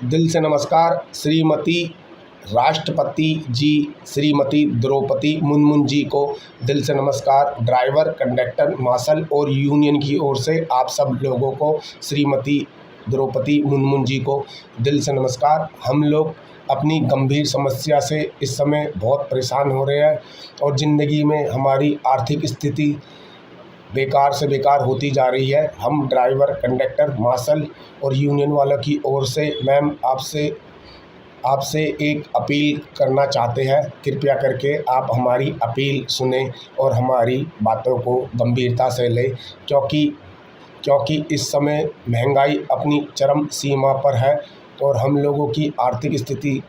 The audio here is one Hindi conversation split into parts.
दिल से नमस्कार। श्रीमती राष्ट्रपति जी श्रीमती द्रौपदी मुर्मू जी को दिल से नमस्कार। ड्राइवर, कंडक्टर, मार्शल और यूनियन की ओर से आप सब लोगों को श्रीमती द्रौपदी मुर्मू जी को दिल से नमस्कार। हम लोग अपनी गंभीर समस्या से इस समय बहुत परेशान हो रहे हैं और ज़िंदगी में हमारी आर्थिक स्थिति बेकार से बेकार होती जा रही है। हम ड्राइवर, कंडक्टर, मार्शल और यूनियन वालों की ओर से मैम आपसे एक अपील करना चाहते हैं। कृपया करके आप हमारी अपील सुने और हमारी बातों को गंभीरता से लें, क्योंकि इस समय महंगाई अपनी चरम सीमा पर है और हम लोगों की आर्थिक स्थिति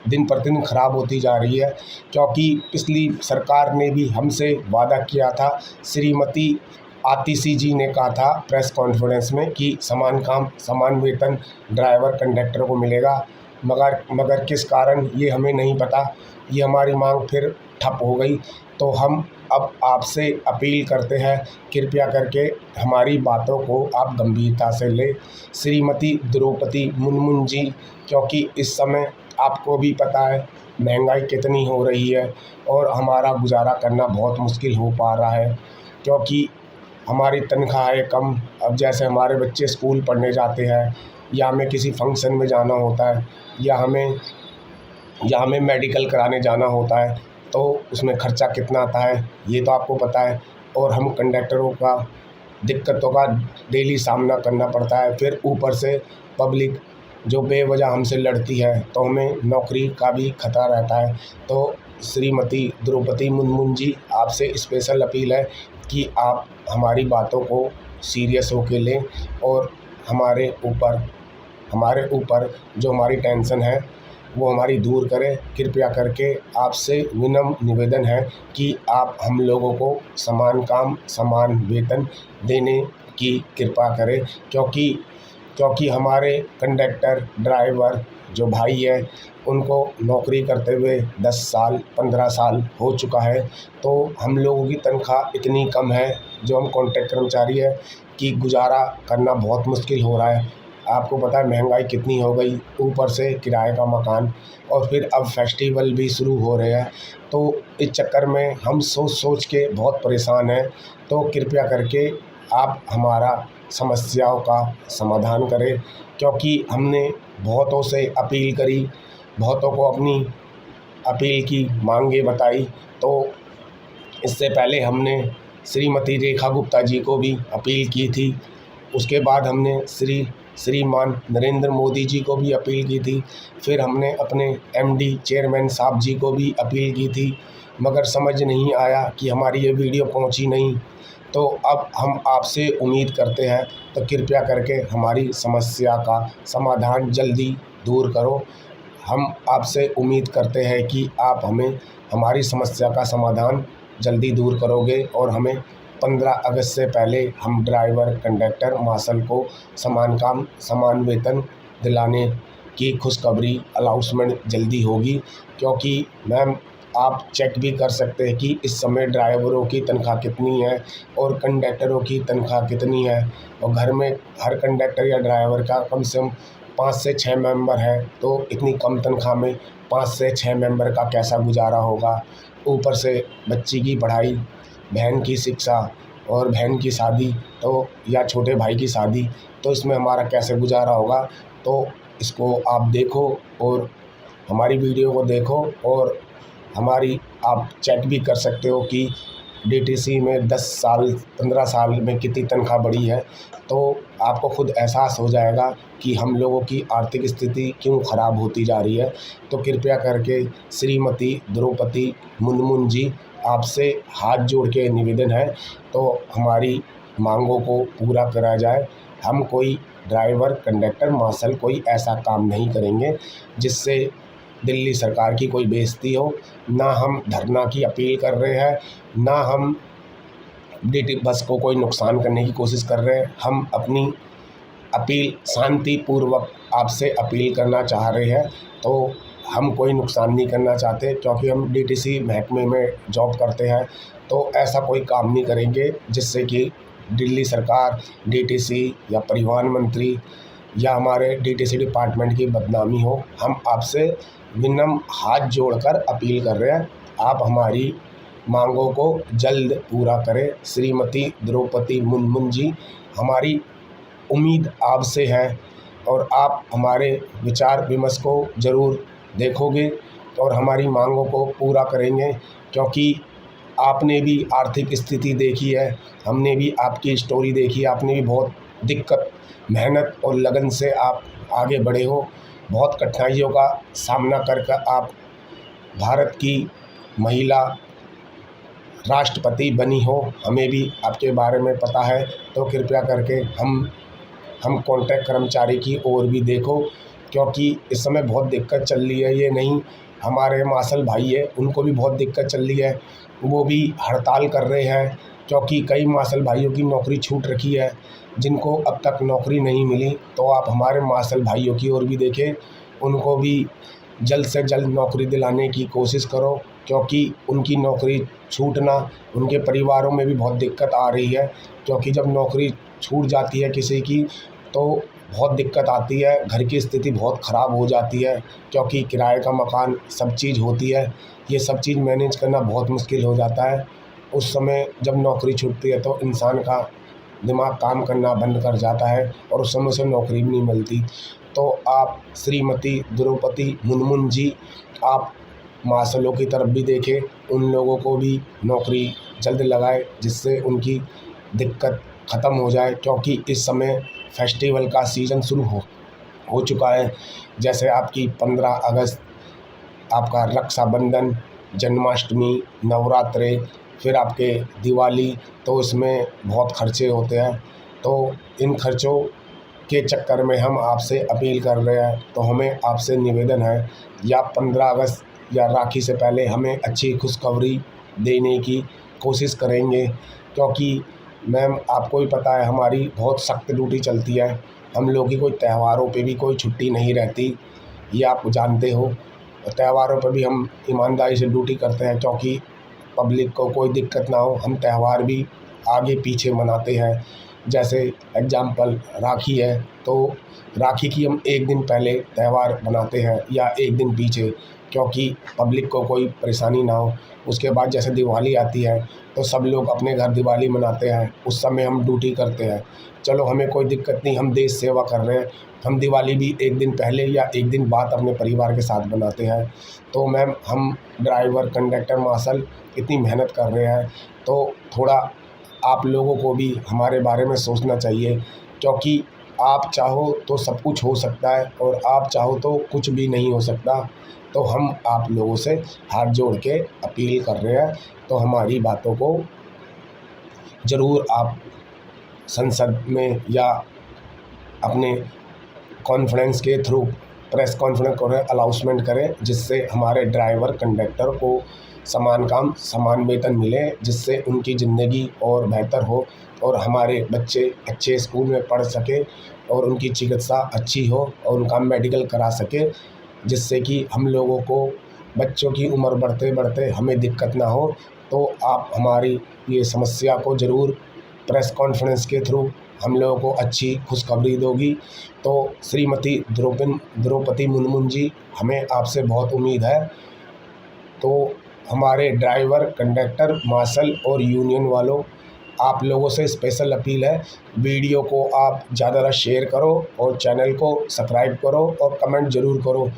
दिन प्रतिदिन खराब होती जा रही है। क्योंकि पिछली सरकार ने भी हमसे वादा किया था, श्रीमती आतिशी जी ने कहा था प्रेस कॉन्फ्रेंस में कि समान काम समान वेतन ड्राइवर कंडक्टर को मिलेगा, मगर किस कारण ये हमें नहीं पता। ये हमारी मांग फिर ठप हो गई। तो हम अब आपसे अपील करते हैं, कृपया करके हमारी बातों को आप गंभीरता से लें। श्रीमती द्रौपदी मुर्मू जी, क्योंकि इस समय आपको भी पता है महंगाई कितनी हो रही है और हमारा गुजारा करना बहुत मुश्किल हो पा रहा है, क्योंकि हमारी तनख्वाहें कम। अब जैसे हमारे बच्चे स्कूल पढ़ने जाते हैं या हमें किसी फंक्शन में जाना होता है या हमें मेडिकल कराने जाना होता है, तो उसमें ख़र्चा कितना आता है ये तो आपको पता है। और हम कंडक्टरों का दिक्कतों का डेली सामना करना पड़ता है। फिर ऊपर से पब्लिक जो बेवजह हमसे लड़ती है, तो हमें नौकरी का भी खतरा रहता है। तो श्रीमती द्रौपदी मुर्मू जी, आपसे स्पेशल अपील है कि आप हमारी बातों को सीरियस होकर लें और हमारे ऊपर जो हमारी टेंशन है वो हमारी दूर करें। कृपया करके आपसे विनम्र निवेदन है कि आप हम लोगों को समान काम समान वेतन देने की कृपा करें, क्योंकि हमारे कंडक्टर ड्राइवर जो भाई है उनको नौकरी करते हुए 10 साल 15 साल हो चुका है। तो हम लोगों की तनख्वाह इतनी कम है जो हम कॉन्ट्रैक्ट कर्मचारी है कि गुजारा करना बहुत मुश्किल हो रहा है। आपको पता है महंगाई कितनी हो गई, ऊपर से किराए का मकान और फिर अब फेस्टिवल भी शुरू हो रहे हैं। तो इस चक्कर में हम सोच के बहुत परेशान हैं। तो कृपया करके आप हमारा समस्याओं का समाधान करें, क्योंकि हमने बहुतों से अपील करी, बहुतों को अपनी अपील की मांगे बताई। तो इससे पहले हमने श्रीमती रेखा गुप्ता जी को भी अपील की थी, उसके बाद हमने श्रीमान नरेंद्र मोदी जी को भी अपील की थी, फिर हमने अपने एमडी चेयरमैन साहब जी को भी अपील की थी, मगर समझ नहीं आया कि हमारी ये वीडियो पहुंची नहीं। तो अब हम आपसे उम्मीद करते हैं, तो कृपया करके हमारी समस्या का समाधान जल्दी दूर करो। हम आपसे उम्मीद करते हैं कि आप हमें हमारी समस्या का समाधान जल्दी दूर करोगे और हमें 15 अगस्त से पहले हम ड्राइवर, कंडक्टर, मार्शल को समान काम समान वेतन दिलाने की खुशखबरी अनाउंसमेंट जल्दी होगी। क्योंकि मैम आप चेक भी कर सकते हैं कि इस समय ड्राइवरों की तनख्वाह कितनी है और कंडक्टरों की तनख्वाह कितनी है, और घर में हर कंडक्टर या ड्राइवर का कम से कम 5 से 6 मेंबर है। तो इतनी कम तनख्वाह में 5 से 6 मेंबर का कैसा गुजारा होगा। ऊपर से बच्ची की पढ़ाई, बहन की शिक्षा और बहन की शादी, तो या छोटे भाई की शादी, तो इसमें हमारा कैसे गुजारा होगा। तो इसको आप देखो और हमारी वीडियो को देखो और आप चेक भी कर सकते हो कि डीटीसी में 10 साल 15 साल में कितनी तनख्वाह बढ़ी है। तो आपको खुद एहसास हो जाएगा कि हम लोगों की आर्थिक स्थिति क्यों ख़राब होती जा रही है। तो कृपया करके श्रीमती द्रौपदी मुर्मू जी, आपसे हाथ जोड़ के निवेदन है, तो हमारी मांगों को पूरा करा जाए। हम कोई ड्राइवर, कंडक्टर, मार्शल कोई ऐसा काम नहीं करेंगे जिससे दिल्ली सरकार की कोई बेइज्जती हो। ना हम धरना की अपील कर रहे हैं, ना हम डीटी बस को कोई नुकसान करने की कोशिश कर रहे हैं। हम अपनी अपील शांतिपूर्वक आपसे अपील करना चाह रहे हैं। तो हम कोई नुकसान नहीं करना चाहते, क्योंकि हम डीटीसी महकमे में जॉब करते हैं। तो ऐसा कोई काम नहीं करेंगे जिससे कि दिल्ली सरकार, डीटीसी या परिवहन मंत्री या हमारे डीटीसी डिपार्टमेंट की बदनामी हो। हम आपसे विनम्र हाथ जोड़कर अपील कर रहे हैं, आप हमारी मांगों को जल्द पूरा करें। श्रीमती द्रौपदी मुर्मू जी, हमारी उम्मीद आपसे है और आप हमारे विचार विमर्श को ज़रूर देखोगे और हमारी मांगों को पूरा करेंगे, क्योंकि आपने भी आर्थिक स्थिति देखी है, हमने भी आपकी स्टोरी देखी है। आपने भी बहुत दिक्कत, मेहनत और लगन से आप आगे बढ़े हो, बहुत कठिनाइयों का सामना कर आप भारत की महिला राष्ट्रपति बनी हो। हमें भी आपके बारे में पता है, तो कृपया करके हम कॉन्ट्रैक्ट कर्मचारी की ओर भी देखो, क्योंकि इस समय बहुत दिक्कत चल रही है। ये नहीं, हमारे मार्शल भाई है, उनको भी बहुत दिक्कत चल रही है, वो भी हड़ताल कर रहे हैं, क्योंकि कई मार्शल भाइयों की नौकरी छूट रखी है जिनको अब तक नौकरी नहीं मिली। तो आप हमारे मार्शल भाइयों की ओर भी देखें, उनको भी जल्द से जल्द नौकरी दिलाने की कोशिश करो, क्योंकि उनकी नौकरी छूटना उनके परिवारों में भी बहुत दिक्कत आ रही है। क्योंकि जब नौकरी छूट जाती है किसी की तो बहुत दिक्कत आती है, घर की स्थिति बहुत ख़राब हो जाती है, क्योंकि किराए का मकान सब चीज़ होती है, ये सब चीज़ मैनेज करना बहुत मुश्किल हो जाता है। उस समय जब नौकरी छूटती है तो इंसान का दिमाग काम करना बंद कर जाता है और उस समय उसे नौकरी भी नहीं मिलती। तो आप श्रीमती द्रौपदी मुर्मू जी, आप मार्शलों की तरफ भी देखें, उन लोगों को भी नौकरी जल्द लगाए, जिससे उनकी दिक्कत ख़त्म हो जाए। क्योंकि इस समय फेस्टिवल का सीज़न शुरू हो चुका है, जैसे आपकी 15 अगस्त, आपका रक्षाबंधन, जन्माष्टमी, नवरात्रे, फिर आपके दिवाली, तो इसमें बहुत खर्चे होते हैं। तो इन खर्चों के चक्कर में हम आपसे अपील कर रहे हैं, तो हमें आपसे निवेदन है, या 15 अगस्त या राखी से पहले हमें अच्छी खुशखबरी देने की कोशिश करेंगे। क्योंकि मैम, आपको भी पता है हमारी बहुत सख्त ड्यूटी चलती है, हम लोग की कोई त्योहारों पे भी कोई छुट्टी नहीं रहती, ये आप जानते हो। त्योहारों पर भी हम ईमानदारी से ड्यूटी करते हैं, क्योंकि पब्लिक को कोई दिक्कत ना हो। हम त्यौहार भी आगे पीछे मनाते हैं, जैसे एग्जाम्पल राखी है, तो राखी की हम एक दिन पहले त्यौहार मनाते हैं या एक दिन पीछे, क्योंकि पब्लिक को कोई परेशानी ना हो। उसके बाद जैसे दिवाली आती है तो सब लोग अपने घर दिवाली मनाते हैं, उस समय हम ड्यूटी करते हैं। चलो, हमें कोई दिक्कत नहीं, हम देश सेवा कर रहे हैं, हम दिवाली भी एक दिन पहले या एक दिन बाद अपने परिवार के साथ मनाते हैं। तो मैम, हम ड्राइवर, कंडक्टर, मार्शल इतनी मेहनत कर रहे हैं, तो थोड़ा आप लोगों को भी हमारे बारे में सोचना चाहिए, क्योंकि आप चाहो तो सब कुछ हो सकता है और आप चाहो तो कुछ भी नहीं हो सकता। तो हम आप लोगों से हाथ जोड़ के अपील कर रहे हैं, तो हमारी बातों को ज़रूर आप संसद में या अपने कॉन्फ्रेंस के थ्रू, प्रेस कॉन्फ्रेंस करें, अनाउंसमेंट करें, जिससे हमारे ड्राइवर, कंडक्टर को समान काम समान वेतन मिले, जिससे उनकी ज़िंदगी और बेहतर हो और हमारे बच्चे अच्छे स्कूल में पढ़ सके और उनकी चिकित्सा अच्छी हो और उनका मेडिकल करा सके, जिससे कि हम लोगों को बच्चों की उम्र बढ़ते बढ़ते हमें दिक्कत ना हो। तो आप हमारी ये समस्या को ज़रूर प्रेस कॉन्फ्रेंस के थ्रू हम लोगों को अच्छी खुशखबरी दोगी। तो श्रीमती द्रौपदी मुर्मू जी, हमें आपसे बहुत उम्मीद है। तो हमारे ड्राइवर, कंडक्टर, मार्शल और यूनियन वालों, आप लोगों से स्पेशल अपील है, वीडियो को आप ज़्यादा शेयर करो और चैनल को सब्सक्राइब करो और कमेंट ज़रूर करो।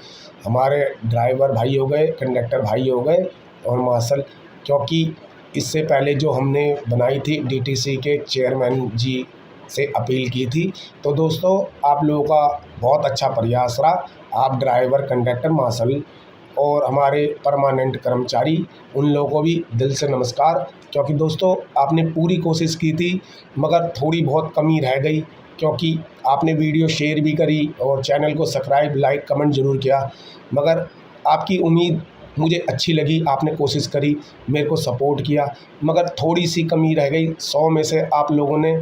हमारे ड्राइवर भाई हो गए, कंडक्टर भाई हो गए और मार्शल, क्योंकि इससे पहले जो हमने बनाई थी डीटीसी के चेयरमैन जी से अपील की थी। तो दोस्तों, आप लोगों का बहुत अच्छा प्रयास रहा। आप ड्राइवर, कंडक्टर, मार्शल और हमारे परमानेंट कर्मचारी, उन लोगों को भी दिल से नमस्कार, क्योंकि दोस्तों आपने पूरी कोशिश की थी, मगर थोड़ी बहुत कमी रह गई, क्योंकि आपने वीडियो शेयर भी करी और चैनल को सब्सक्राइब, लाइक, कमेंट ज़रूर किया, मगर आपकी उम्मीद मुझे अच्छी लगी, आपने कोशिश करी, मेरे को सपोर्ट किया, मगर थोड़ी सी कमी रह गई। 100 में से आप लोगों ने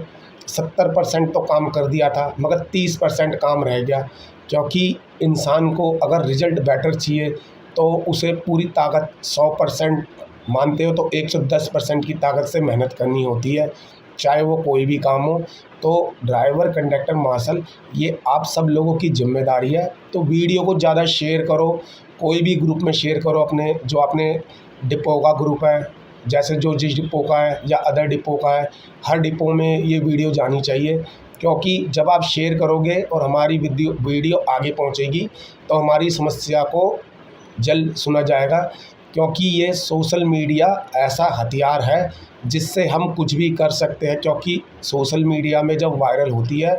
70% तो काम कर दिया था, मगर 30% काम रह गया, क्योंकि इंसान को अगर रिज़ल्ट बेटर चाहिए तो उसे पूरी ताकत 100% मानते हो तो 110% की ताकत से मेहनत करनी होती है। चाहे वो कोई भी काम हो। तो ड्राइवर, कंडक्टर, मार्शल, ये आप सब लोगों की जिम्मेदारी है। तो वीडियो को ज़्यादा शेयर करो, कोई भी ग्रुप में शेयर करो, अपने जो अपने डिपो का ग्रुप है, जैसे जो जिस डिपो का है या अदर डिपो का है, हर डिपो में ये वीडियो जानी चाहिए। क्योंकि जब आप शेयर करोगे और हमारी वीडियो आगे पहुंचेगी तो हमारी समस्या को जल्द सुना जाएगा। क्योंकि ये सोशल मीडिया ऐसा हथियार है जिससे हम कुछ भी कर सकते हैं। क्योंकि सोशल मीडिया में जब वायरल होती है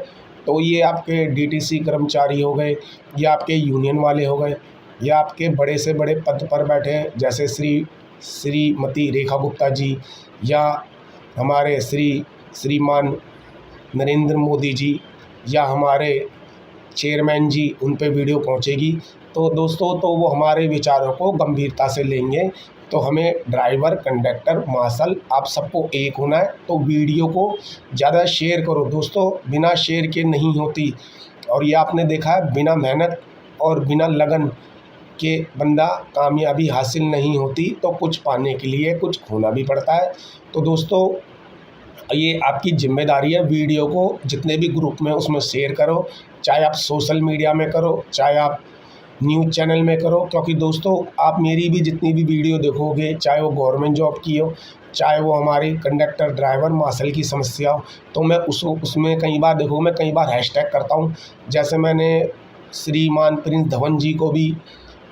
तो ये आपके डीटीसी कर्मचारी हो गए, या आपके यूनियन वाले हो गए, या आपके बड़े से बड़े पद पर बैठे हैं जैसे श्रीमती रेखा गुप्ता जी, या हमारे श्रीमान नरेंद्र मोदी जी, या हमारे चेयरमैन जी, उन पे वीडियो पहुंचेगी तो दोस्तों तो वो हमारे विचारों को गंभीरता से लेंगे। तो हमें ड्राइवर, कंडक्टर, मार्शल, आप सबको एक होना है। तो वीडियो को ज़्यादा शेयर करो दोस्तों, बिना शेयर के नहीं होती। और ये आपने देखा है, बिना मेहनत और बिना लगन के बंदा कामयाबी हासिल नहीं होती। तो कुछ पाने के लिए कुछ खोना भी पड़ता है। तो दोस्तों ये आपकी जिम्मेदारी है, वीडियो को जितने भी ग्रुप में उसमें शेयर करो, चाहे आप सोशल मीडिया में करो, चाहे आप न्यूज़ चैनल में करो। क्योंकि दोस्तों आप मेरी भी जितनी भी वीडियो देखोगे, चाहे वो गवर्नमेंट जॉब की हो, चाहे वो हमारी कंडक्टर, ड्राइवर, मार्शल की समस्या हो, तो मैं उसमें कई बार देखो, मैं कई बार हैशटैग करता हूँ। जैसे मैंने श्रीमान प्रिंस धवन जी को भी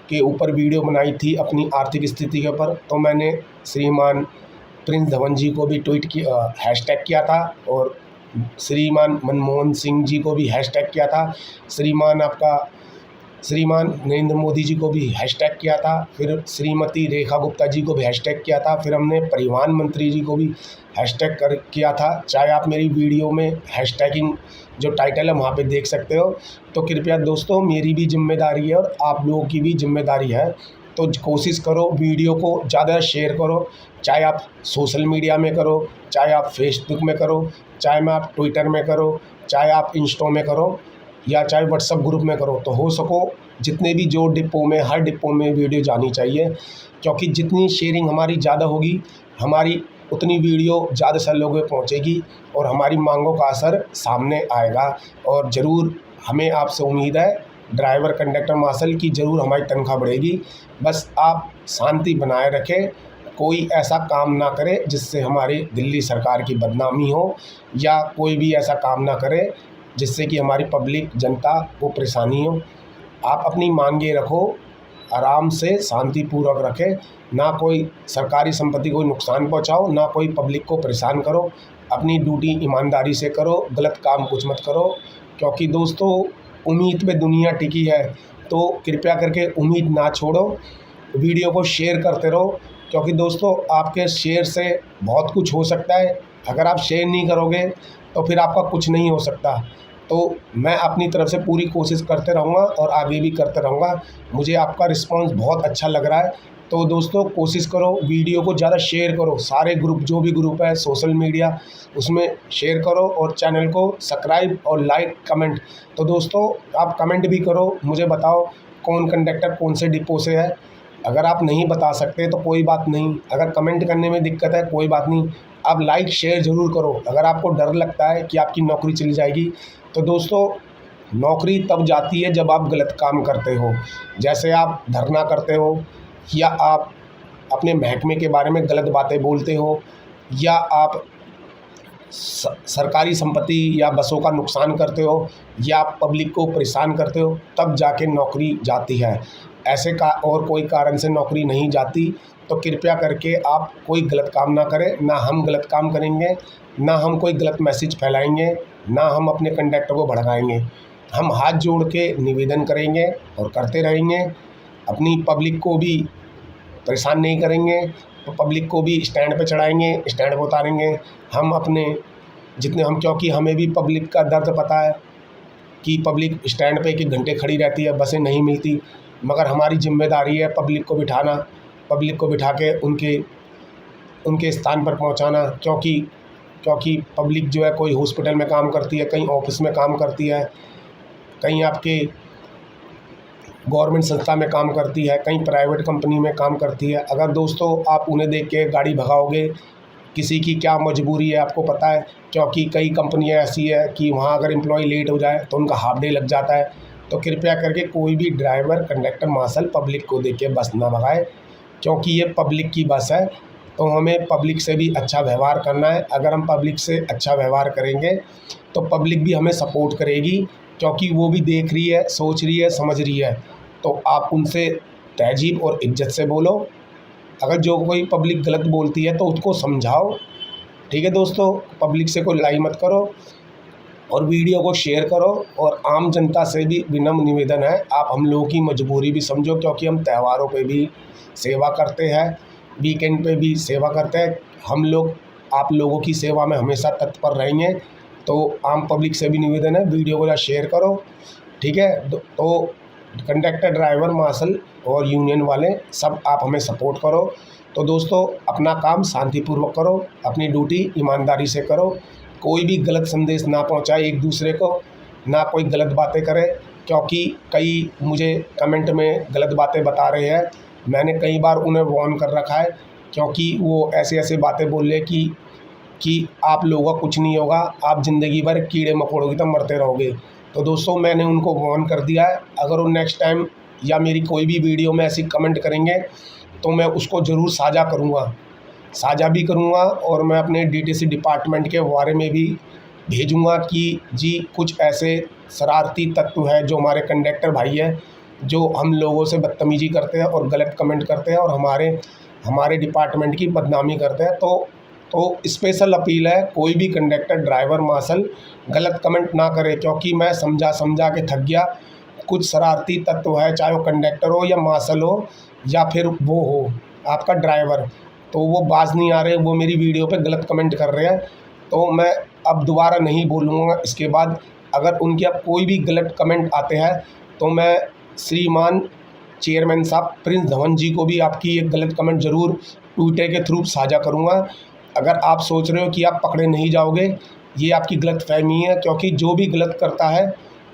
के ऊपर वीडियो बनाई थी अपनी आर्थिक स्थिति के ऊपर, तो मैंने श्रीमान प्रिंस धवन जी को भी ट्वीट किया, हैशटैग किया था। और श्रीमान मनमोहन सिंह जी को भी हैशटैग किया था। श्रीमान नरेंद्र मोदी जी को भी हैशटैग किया था। फिर श्रीमती रेखा गुप्ता जी को भी हैशटैग किया था। फिर हमने परिवहन मंत्री जी को भी हैशटैग किया था। चाहे आप मेरी वीडियो में हैशटैगिंग जो टाइटल है वहाँ पे देख सकते हो। तो कृपया दोस्तों मेरी भी जिम्मेदारी है और आप लोगों की भी जिम्मेदारी है। तो कोशिश करो वीडियो को ज़्यादा शेयर करो, चाहे आप सोशल मीडिया में करो, चाहे आप फेसबुक में करो, चाहे मैं आप ट्विटर में करो, चाहे आप इंस्टा में करो, या चाहे व्हाट्सएप ग्रुप में करो। तो हो सको जितने भी जो डिपो में, हर डिपो में वीडियो जानी चाहिए। क्योंकि जितनी शेयरिंग हमारी ज़्यादा होगी, हमारी उतनी वीडियो ज़्यादा से लोगों में पहुँचेगी और हमारी मांगों का असर सामने आएगा। और ज़रूर हमें आपसे उम्मीद है, ड्राइवर, कंडक्टर, मार्शल की ज़रूर हमारी तनख्वाह बढ़ेगी। बस आप शांति बनाए रखें, कोई ऐसा काम ना करे जिससे हमारी दिल्ली सरकार की बदनामी हो, या कोई भी ऐसा काम ना करे जिससे कि हमारी पब्लिक जनता को परेशानी हो। आप अपनी मांगे रखो, आराम से शांतिपूर्वक रखें, ना कोई सरकारी संपत्ति को नुकसान पहुंचाओ, ना कोई पब्लिक को परेशान करो। अपनी ड्यूटी ईमानदारी से करो, गलत काम कुछ मत करो। क्योंकि दोस्तों उम्मीद पे दुनिया टिकी है, तो कृपया करके उम्मीद ना छोड़ो, वीडियो को शेयर करते रहो। क्योंकि दोस्तों आपके शेयर से बहुत कुछ हो सकता है। अगर आप शेयर नहीं करोगे तो फिर आपका कुछ नहीं हो सकता। तो मैं अपनी तरफ से पूरी कोशिश करते रहूँगा और आगे भी करते रहूँगा। मुझे आपका रिस्पांस बहुत अच्छा लग रहा है। तो दोस्तों कोशिश करो, वीडियो को ज़्यादा शेयर करो, सारे ग्रुप, जो भी ग्रुप है सोशल मीडिया, उसमें शेयर करो। और चैनल को सब्सक्राइब और लाइक, कमेंट। तो दोस्तों आप कमेंट भी करो, मुझे बताओ कौन कंडक्टर कौन से डिपो से है। अगर आप नहीं बता सकते तो कोई बात नहीं, अगर कमेंट करने में दिक्कत है कोई बात नहीं, आप लाइक शेयर ज़रूर करो। अगर आपको डर लगता है कि आपकी नौकरी चली जाएगी, तो दोस्तों नौकरी तब जाती है जब आप गलत काम करते हो। जैसे आप धरना करते हो, या आप अपने महकमे के बारे में गलत बातें बोलते हो, या आप सरकारी संपत्ति या बसों का नुकसान करते हो, या आप पब्लिक को परेशान करते हो, तब जाके नौकरी जाती है। ऐसे का और कोई कारण से नौकरी नहीं जाती। तो कृपया करके आप कोई गलत काम ना करें, ना हम गलत काम करेंगे, ना हम कोई गलत मैसेज फैलाएंगे, ना हम अपने कंडक्टर को भड़काएंगे। हम हाथ जोड़ के निवेदन करेंगे और करते रहेंगे। अपनी पब्लिक को भी परेशान नहीं करेंगे, तो पब्लिक को भी स्टैंड पे चढ़ाएंगे, स्टैंड पे उतारेंगे। हम अपने जितने हम, क्योंकि हमें भी पब्लिक का दर्द पता है कि पब्लिक स्टैंड पे 1-1 घंटे खड़ी रहती है, बसें नहीं मिलती। मगर हमारी जिम्मेदारी है पब्लिक को बिठाना, पब्लिक को बिठा के उनके स्थान पर पहुंचाना। क्योंकि पब्लिक जो है, कोई हॉस्पिटल में काम करती है, कहीं ऑफिस में काम करती है, कहीं आपके गवर्नमेंट संस्था में काम करती है, कहीं प्राइवेट कंपनी में काम करती है। अगर दोस्तों आप उन्हें देख के गाड़ी भगाओगे किसी की क्या मजबूरी है आपको पता है, क्योंकि कई कंपनियां ऐसी है कि वहाँ अगर एम्प्लॉय लेट हो जाए तो उनका हाफ डे लग जाता है। तो कृपया करके कोई भी ड्राइवर, कंडक्टर, मार्शल पब्लिक को देख के बस ना भगाए, क्योंकि ये पब्लिक की बस है। तो हमें पब्लिक से भी अच्छा व्यवहार करना है। अगर हम पब्लिक से अच्छा व्यवहार करेंगे तो पब्लिक भी हमें सपोर्ट करेगी, क्योंकि वो भी देख रही है, सोच रही है, समझ रही है। तो आप उनसे तहजीब और इज्जत से बोलो। अगर जो कोई पब्लिक गलत बोलती है तो उसको समझाओ, ठीक है दोस्तों। पब्लिक से कोई लड़ाई मत करो और वीडियो को शेयर करो। और आम जनता से भी विनम्र निवेदन है, आप हम लोगों की मजबूरी भी समझो, क्योंकि हम त्योहारों पे भी सेवा करते हैं, वीकेंड पे भी सेवा करते हैं। हम लोग आप लोगों की सेवा में हमेशा तत्पर रहेंगे। तो आम पब्लिक से भी निवेदन है, वीडियो को शेयर करो, ठीक है। तो कंडक्टर, ड्राइवर, मार्शल और यूनियन वाले सब आप हमें सपोर्ट करो। तो दोस्तों, अपना काम शांतिपूर्वक करो, अपनी ड्यूटी ईमानदारी से करो। कोई भी गलत संदेश ना पहुंचाए एक दूसरे को, ना कोई गलत बातें करे, क्योंकि कई मुझे कमेंट में गलत बातें बता रहे हैं। मैंने कई बार उन्हें वार्न कर रखा है, क्योंकि वो ऐसे ऐसे बातें बोल रहे कि आप लोगों का कुछ नहीं होगा, आप ज़िंदगी भर कीड़े मकोड़ों की तरह मरते रहोगे। तो दोस्तों, मैंने उनको वार्न कर दिया है। अगर वो नेक्स्ट टाइम या मेरी कोई भी वीडियो में ऐसी कमेंट करेंगे तो मैं उसको ज़रूर साझा भी करूँगा। और मैं अपने डीटीसी डिपार्टमेंट के बारे में भी भेजूँगा कि जी कुछ ऐसे शरारती तत्व है जो हमारे कंडक्टर भाई हैं, जो हम लोगों से बदतमीज़ी करते हैं और गलत कमेंट करते हैं और हमारे डिपार्टमेंट की बदनामी करते हैं। तो स्पेशल अपील है, कोई भी कंडक्टर, ड्राइवर, मार्शल गलत कमेंट ना करे, क्योंकि मैं समझा के थक गया। कुछ शरारती तत्व है, चाहे वो कंडक्टर हो या मार्शल हो या फिर वो हो आपका ड्राइवर, तो वो बाज नहीं आ रहे, वो मेरी वीडियो पे गलत कमेंट कर रहे हैं। तो मैं अब दोबारा नहीं बोलूँगा इसके बाद। अगर उनके अब कोई भी गलत कमेंट आते हैं तो मैं श्रीमान चेयरमैन साहब प्रिंस धवन जी को भी आपकी एक गलत कमेंट ज़रूर ट्विटर के थ्रू साझा करूँगा। अगर आप सोच रहे हो कि आप पकड़े नहीं जाओगे, ये आपकी गलतफहमी है, क्योंकि जो भी गलत करता है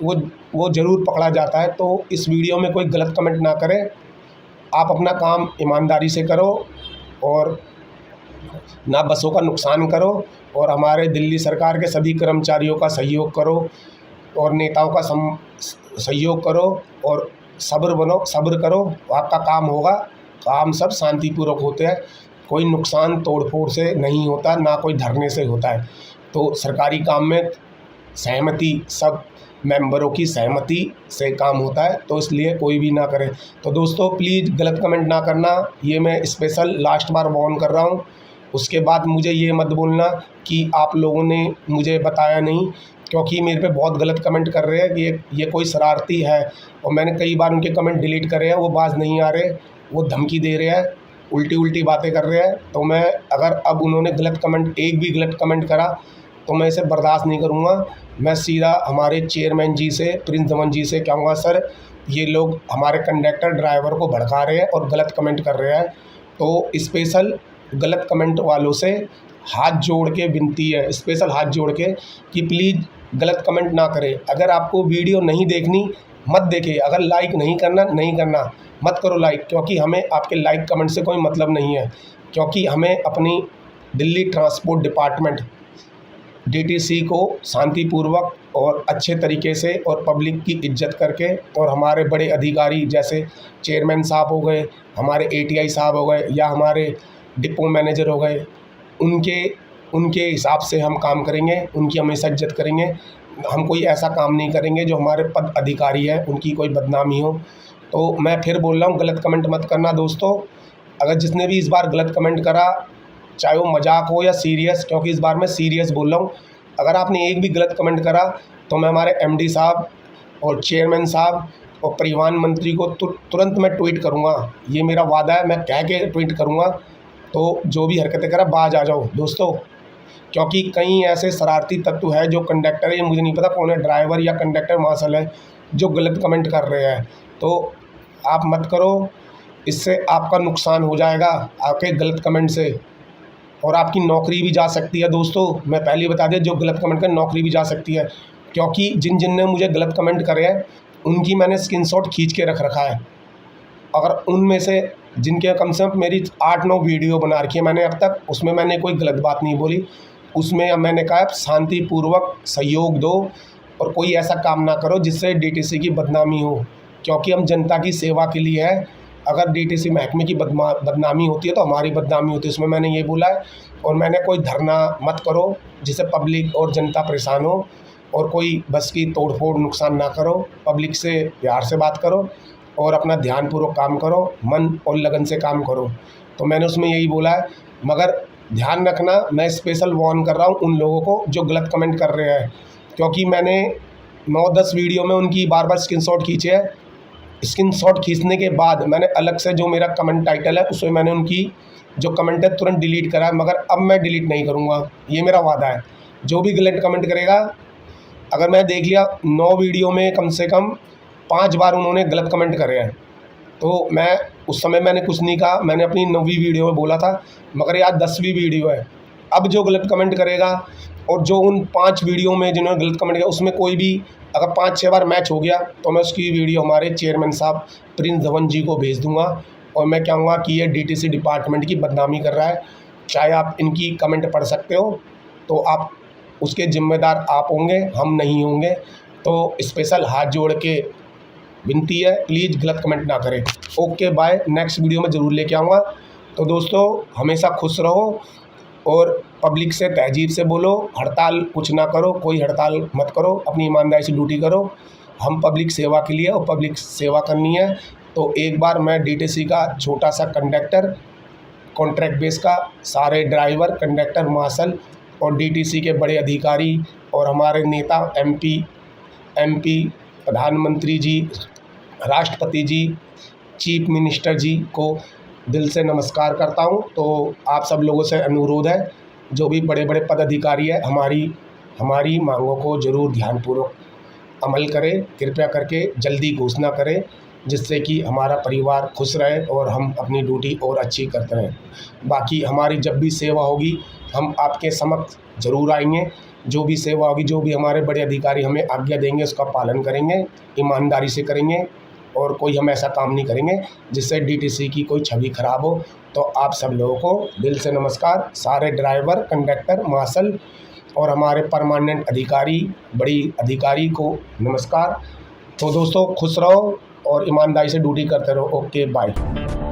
वो ज़रूर पकड़ा जाता है। तो इस वीडियो में कोई गलत कमेंट ना करें, आप अपना काम ईमानदारी से करो और ना बसों का नुकसान करो, और हमारे दिल्ली सरकार के सभी कर्मचारियों का सहयोग करो और नेताओं का सहयोग करो और सब्र करो, आपका काम होगा। काम सब शांतिपूर्वक होते हैं, कोई नुकसान तोड़फोड़ से नहीं होता, ना कोई धरने से होता है। तो सरकारी काम में सहमति, सब मेंबरों की सहमति से काम होता है, तो इसलिए कोई भी ना करे। तो दोस्तों, प्लीज़ गलत कमेंट ना करना, ये मैं स्पेशल लास्ट बार वार्न कर रहा हूँ। उसके बाद मुझे ये मत बोलना कि आप लोगों ने मुझे बताया नहीं, क्योंकि मेरे पे बहुत गलत कमेंट कर रहे हैं कि ये कोई शरारती है, और मैंने कई बार उनके कमेंट डिलीट करे हैं। वो बाज नहीं आ रहे, वो धमकी दे रहे हैं, उल्टी बातें कर रहे हैं। तो मैं अगर अब उन्होंने एक भी गलत कमेंट करा तो मैं इसे बर्दाश्त नहीं करूँगा। मैं सीधा हमारे चेयरमैन जी से, प्रिंस धवन जी से कहूँगा, सर ये लोग हमारे कंडक्टर, ड्राइवर को भड़का रहे हैं और गलत कमेंट कर रहे हैं। तो स्पेशल गलत कमेंट वालों से हाथ जोड़ के विनती है, स्पेशल हाथ जोड़ के, कि प्लीज़ गलत कमेंट ना करें। अगर आपको वीडियो नहीं देखनी, मत देखें। अगर लाइक नहीं करना मत करो लाइक, क्योंकि हमें आपके लाइक कमेंट से कोई मतलब नहीं है। क्योंकि हमें अपनी दिल्ली ट्रांसपोर्ट डिपार्टमेंट डीटीसी को शांतिपूर्वक और अच्छे तरीके से और पब्लिक की इज्जत करके, और हमारे बड़े अधिकारी जैसे चेयरमैन साहब हो गए, हमारे एटीआई साहब हो गए, या हमारे डिपो मैनेजर हो गए, उनके हिसाब से हम काम करेंगे, उनकी हमेशा इज्जत करेंगे। हम कोई ऐसा काम नहीं करेंगे जो हमारे पद अधिकारी हैं उनकी कोई बदनामी हो। तो मैं फिर बोल रहा हूँ, गलत कमेंट मत करना दोस्तों। अगर जिसने भी इस बार गलत कमेंट करा, चाहे वो मजाक हो या सीरियस, क्योंकि इस बार मैं सीरियस बोल रहा हूँ, अगर आपने एक भी गलत कमेंट करा तो मैं हमारे एमडी साहब और चेयरमैन साहब और परिवहन मंत्री को तुरंत मैं ट्वीट करूँगा। ये मेरा वादा है, मैं कह के ट्वीट करूँगा। तो जो भी हरकतें करा, बाज आ जाओ दोस्तों, क्योंकि कई ऐसे शरारती तत्व है जो कंडक्टर है, मुझे नहीं पता कौन है, ड्राइवर या कंडक्टर मार्शल है, जो गलत कमेंट कर रहे हैं। तो आप मत करो, इससे आपका नुकसान हो जाएगा आपके गलत कमेंट से, और आपकी नौकरी भी जा सकती है दोस्तों। मैं पहले ही बता दिया, जो गलत कमेंट कर नौकरी भी जा सकती है, क्योंकि जिन ने मुझे गलत कमेंट करे हैं उनकी मैंने स्क्रीनशॉट खींच के रखा है। अगर उनमें से जिनके कम से कम मेरी 8-9 वीडियो बना रखी है मैंने अब तक, उसमें मैंने कोई गलत बात नहीं बोली। उसमें अब मैंने कहा शांतिपूर्वक सहयोग दो और कोई ऐसा काम ना करो जिससे डीटीसी की बदनामी हो, क्योंकि हम जनता की सेवा के लिए है। अगर डीटीसी महकमे की बदनामी होती है तो हमारी बदनामी होती है, उसमें मैंने ये बोला है। और मैंने कोई धरना मत करो जिससे पब्लिक और जनता परेशान हो, और कोई बस की तोड़-फोड़ नुकसान ना करो। पब्लिक से प्यार से बात करो और अपना ध्यानपूर्वक काम करो, मन और लगन से काम करो। तो मैंने उसमें यही बोला है। मगर ध्यान रखना, मैं स्पेशल वार्न कर रहा हूँ उन लोगों को जो गलत कमेंट कर रहे हैं, क्योंकि मैंने 9-10 वीडियो में उनकी बार-बार स्क्रीनशॉट खींचे हैं। स्क्रीनशॉट खींचने के बाद मैंने अलग से जो मेरा कमेंट टाइटल है उसमें मैंने उनकी जो कमेंट है तुरंत डिलीट करा है, मगर अब मैं डिलीट नहीं करूँगा, ये मेरा वादा है। जो भी गलत कमेंट करेगा, अगर मैं देख लिया 9 वीडियो में कम से कम 5 बार उन्होंने गलत कमेंट करे हैं, तो मैं उस समय मैंने कुछ नहीं कहा, मैंने अपनी 9वीं वीडियो में बोला था। मगर यार 10वीं वीडियो है, अब जो गलत कमेंट करेगा और जो उन 5 वीडियो में जिन्होंने गलत कमेंट किया उसमें कोई भी अगर 5-6 बार मैच हो गया तो मैं उसकी वीडियो हमारे चेयरमैन साहब प्रिंस धवन जी को भेज दूंगा और मैं कहूँगा कि ये डीटीसी डिपार्टमेंट की बदनामी कर रहा है। चाहे आप इनकी कमेंट पढ़ सकते हो, तो आप उसके ज़िम्मेदार आप होंगे, हम नहीं होंगे। तो स्पेशल हाथ जोड़ के विनती है, प्लीज़ गलत कमेंट ना करें। ओके बाय, नेक्स्ट वीडियो में ज़रूर लेके आऊँगा। तो दोस्तों हमेशा खुश रहो और पब्लिक से तहजीब से बोलो, हड़ताल कुछ ना करो, कोई हड़ताल मत करो, अपनी ईमानदारी से ड्यूटी करो। हम पब्लिक सेवा के लिए और पब्लिक सेवा करनी है। तो एक बार मैं डीटीसी का छोटा सा कंडक्टर, कॉन्ट्रैक्ट बेस का सारे ड्राइवर, कंडक्टर, मार्शल और डीटीसी के बड़े अधिकारी और हमारे नेता एमपी, प्रधानमंत्री जी, राष्ट्रपति जी, चीफ मिनिस्टर जी को दिल से नमस्कार करता हूं। तो आप सब लोगों से अनुरोध है, जो भी बड़े बड़े पदाधिकारी है, हमारी मांगों को ज़रूर ध्यानपूर्वक अमल करें। कृपया करके जल्दी घोषणा करें, जिससे कि हमारा परिवार खुश रहे और हम अपनी ड्यूटी और अच्छी करते रहें। बाकी हमारी जब भी सेवा होगी हम आपके समक्ष ज़रूर आएंगे। जो भी सेवा होगी, जो भी हमारे बड़े अधिकारी हमें आज्ञा देंगे उसका पालन करेंगे, ईमानदारी से करेंगे और कोई हम ऐसा काम नहीं करेंगे जिससे डीटीसी की कोई छवि खराब हो। तो आप सब लोगों को दिल से नमस्कार। सारे ड्राइवर, कंडक्टर, मार्शल और हमारे परमानेंट अधिकारी, बड़ी अधिकारी को नमस्कार। तो दोस्तों खुश रहो और ईमानदारी से ड्यूटी करते रहो। Okay bye.